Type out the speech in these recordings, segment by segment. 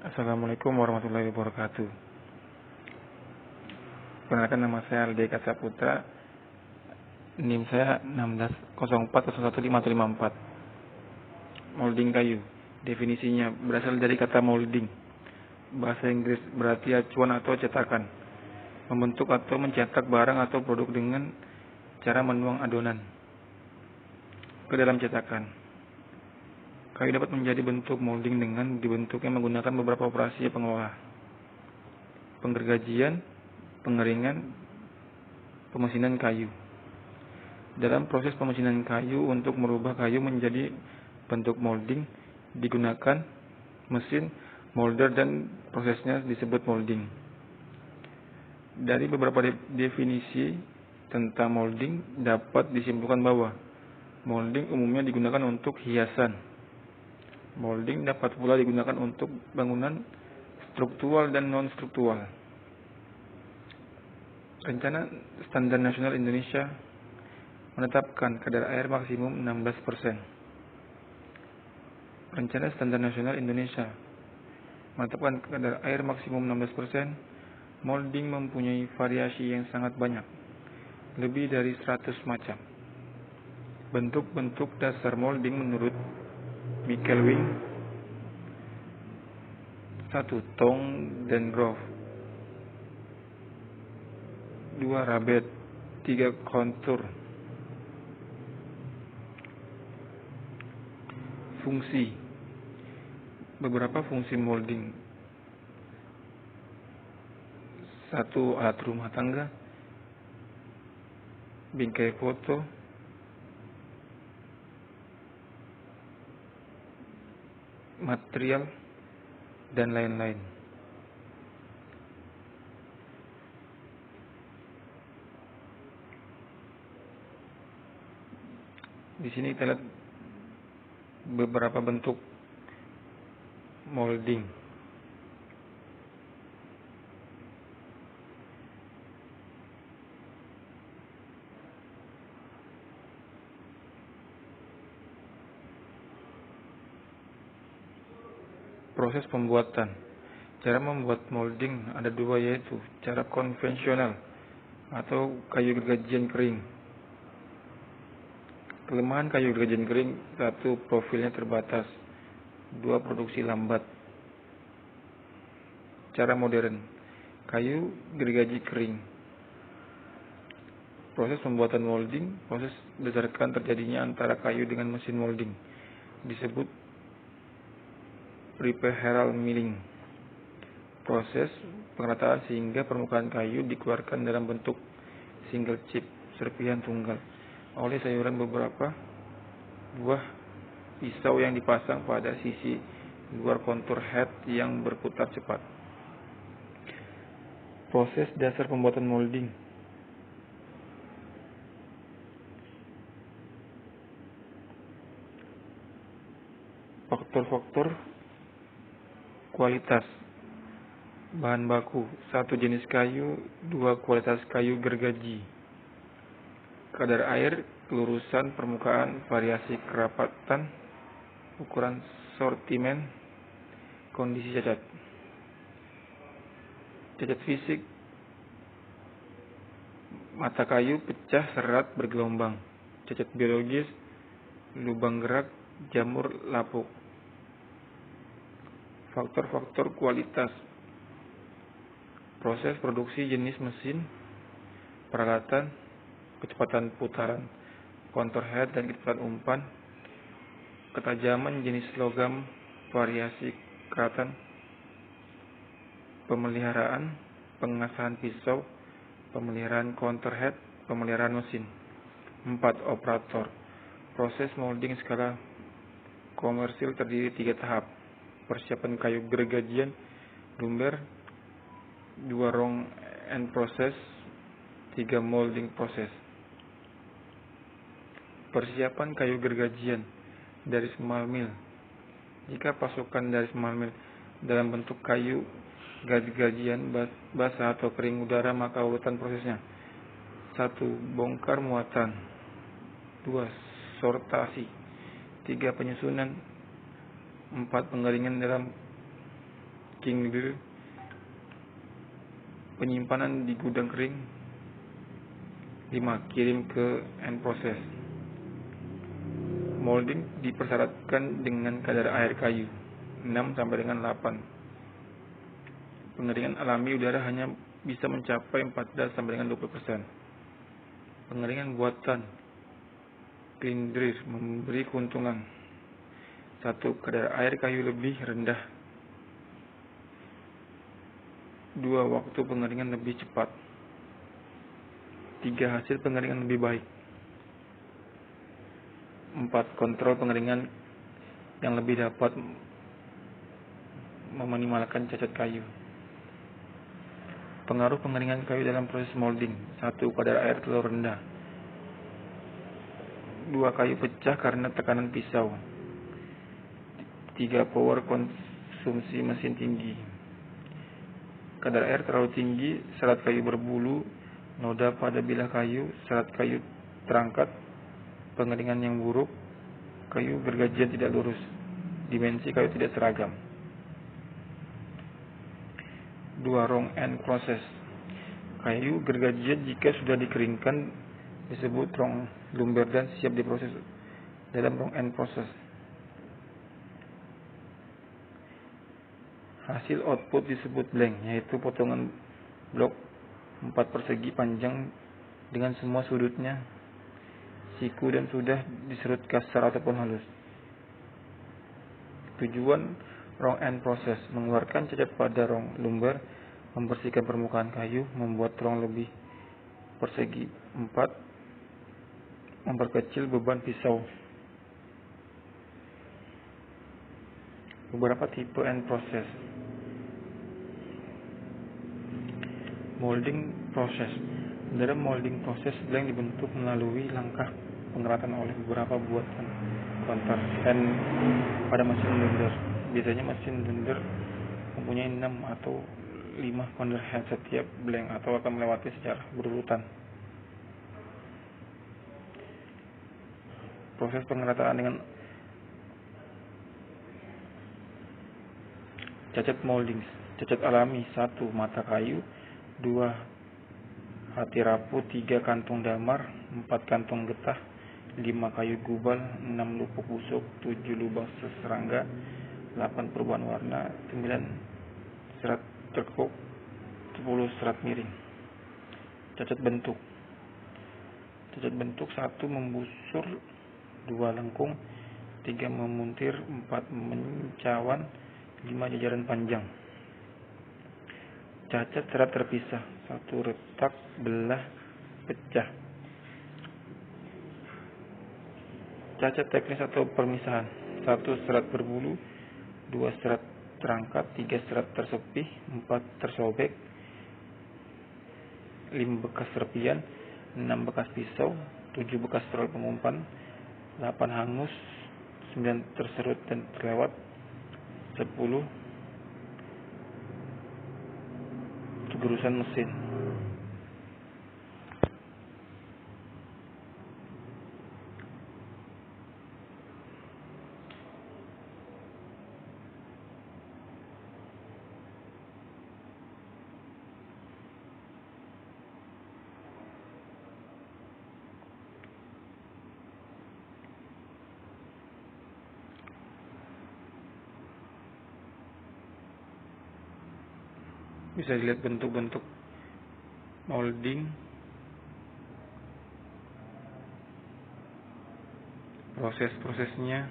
Assalamualaikum warahmatullahi wabarakatuh. Perkenalkan, nama saya Aldi Kasaputra. NIM saya 1604011554. Molding kayu. Definisinya berasal dari kata molding. Bahasa Inggris berarti acuan atau cetakan. Membentuk atau mencetak barang atau produk dengan cara menuang adonan ke dalam cetakan. Kayu dapat menjadi bentuk molding dengan dibentuknya menggunakan beberapa operasi pengolah: penggergajian, pengeringan, pemesinan kayu. Dalam proses pemesinan kayu, untuk merubah kayu menjadi bentuk molding digunakan mesin molder dan prosesnya disebut molding. Dari beberapa definisi tentang molding dapat disimpulkan bahwa molding umumnya digunakan untuk hiasan. Molding dapat pula digunakan untuk bangunan struktural dan non-struktural. Rencana Standar Nasional Indonesia menetapkan kadar air maksimum 16%. Rencana Standar Nasional Indonesia menetapkan kadar air maksimum 16%. Molding mempunyai variasi yang sangat banyak, lebih dari 100 macam. Bentuk-bentuk dasar molding menurut Michael Wing: 1. Tong dan groove. 2. Rabet. 3. Kontur. Fungsi. Beberapa fungsi molding: 1. Alat rumah tangga, bingkai foto, material, dan lain-lain. Di sini kita lihat beberapa bentuk molding. Proses pembuatan. Cara membuat molding ada dua, yaitu cara konvensional atau kayu gergajian kering. Kelemahan kayu gergajian kering: 1. Profilnya terbatas. 2. Produksi lambat. Cara modern kayu gergaji kering. Proses pembuatan molding. Proses berdasarkan terjadinya antara kayu dengan mesin molding disebut preheral milling. Proses pengerataan sehingga permukaan kayu dikeluarkan dalam bentuk single chip, serpihan tunggal, oleh sayuran beberapa buah pisau yang dipasang pada sisi luar kontur head yang berputar cepat. Proses dasar pembuatan molding. Faktor-faktor kualitas. Bahan baku: 1. Jenis kayu. 2. Kualitas kayu gergaji. Kadar air, kelurusan permukaan, variasi kerapatan, ukuran sortimen, kondisi cacat. Cacat fisik: mata kayu pecah, serat, bergelombang. Cacat biologis: lubang gerak, jamur, lapuk. Faktor-faktor kualitas: proses produksi, jenis mesin, peralatan, kecepatan putaran kontur head dan kecepatan umpan, ketajaman, jenis logam, variasi keratan, pemeliharaan, pengasahan pisau, pemeliharaan kontur head, pemeliharaan mesin. 4. Operator. Proses molding skala komersil terdiri 3 tahap: persiapan kayu gergajian, lumber. 2. Rong and process. 3. Molding proses. Persiapan kayu gergajian dari small mill. Jika pasukan dari small mill dalam bentuk kayu gergajian basah atau kering udara, maka urutan prosesnya: 1. Bongkar muatan. 2. Sortasi. 3. Penyusunan. 4. Pengeringan dalam packing dulu, penyimpanan di gudang kering. 5. Kirim ke end process. Molding dipersyaratkan dengan kadar air kayu 6 sampai dengan 8. Pengeringan alami udara hanya bisa mencapai 14 sampai dengan 20%. Pengeringan buatan clean dress memberi keuntungan. 1. Kadar air kayu lebih rendah. 2. Waktu pengeringan lebih cepat. 3. Hasil pengeringan lebih baik. 4. Kontrol pengeringan yang lebih dapat meminimalkan cacat kayu. Pengaruh pengeringan kayu dalam proses molding. 1. Kadar air terlalu rendah. 2. Kayu pecah karena tekanan pisau. 3. Power konsumsi mesin tinggi. Kadar air terlalu tinggi, serat kayu berbulu, noda pada bilah kayu, serat kayu terangkat, pengeringan yang buruk, kayu gergajian tidak lurus, dimensi kayu tidak seragam. 2. Wrong end process. Kayu gergajian jika sudah dikeringkan disebut wrong lumber dan siap diproses dalam wrong end process. Hasil output disebut blank, yaitu potongan blok 4 persegi panjang dengan semua sudutnya siku dan sudah diserut kasar ataupun halus. Tujuan wrong end process: mengeluarkan cacat pada wrong lumber, membersihkan permukaan kayu, membuat wrong lebih persegi 4, memperkecil beban pisau. Beberapa tipe end process. Molding process. Dalam molding proses, blank dibentuk melalui langkah pengeratan oleh beberapa buatan konter dan pada mesin blender. Biasanya mesin blender mempunyai 6 atau 5 conveyor head setiap blank atau akan melewati secara berurutan. Proses pengerataan dengan cacat molding. Cacat alami: 1. Mata kayu, 2. Hati rapuh, 3. Kantung damar, 4. Kantung getah, 5. Kayu gubal, 6. Lupuk busuk, 7. Lubang serangga, 8. Perubahan warna, 9. Serat cekuk, 10. Serat miring. Cacat bentuk. Cacat bentuk: 1. Membusur, 2. Lengkung, 3. Memuntir, 4. Mencawan, 5. Jajaran panjang. Cacat serat terpisah: 1. Retak, belah, pecah. Cacat teknis atau permisahan: 1. Serat berbulu, 2. Serat terangkat, 3. Serat tersepih, 4. Tersobek, 5. Bekas serpian, 6. Bekas pisau, 7. Bekas trol pengumpan, 8. Hangus, 9. Terserut dan terlewat, 10. Kegerusan mesin. Bisa dilihat bentuk-bentuk molding, proses-prosesnya.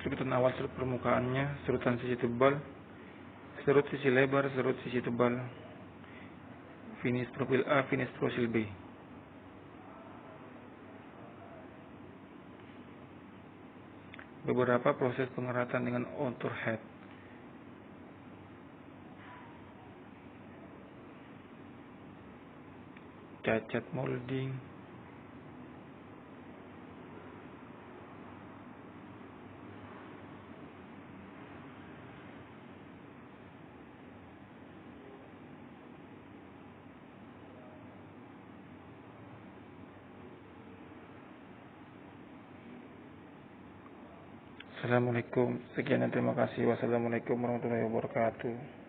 Serutan awal, serut permukaannya, serutan sisi tebal, serut sisi lebar, serut sisi tebal, finish profil A, finish profil B. Beberapa proses pengeratan dengan outer head. Cacat molding, Assalamualaikum. Sekian dan terima kasih. Wassalamualaikum warahmatullahi wabarakatuh.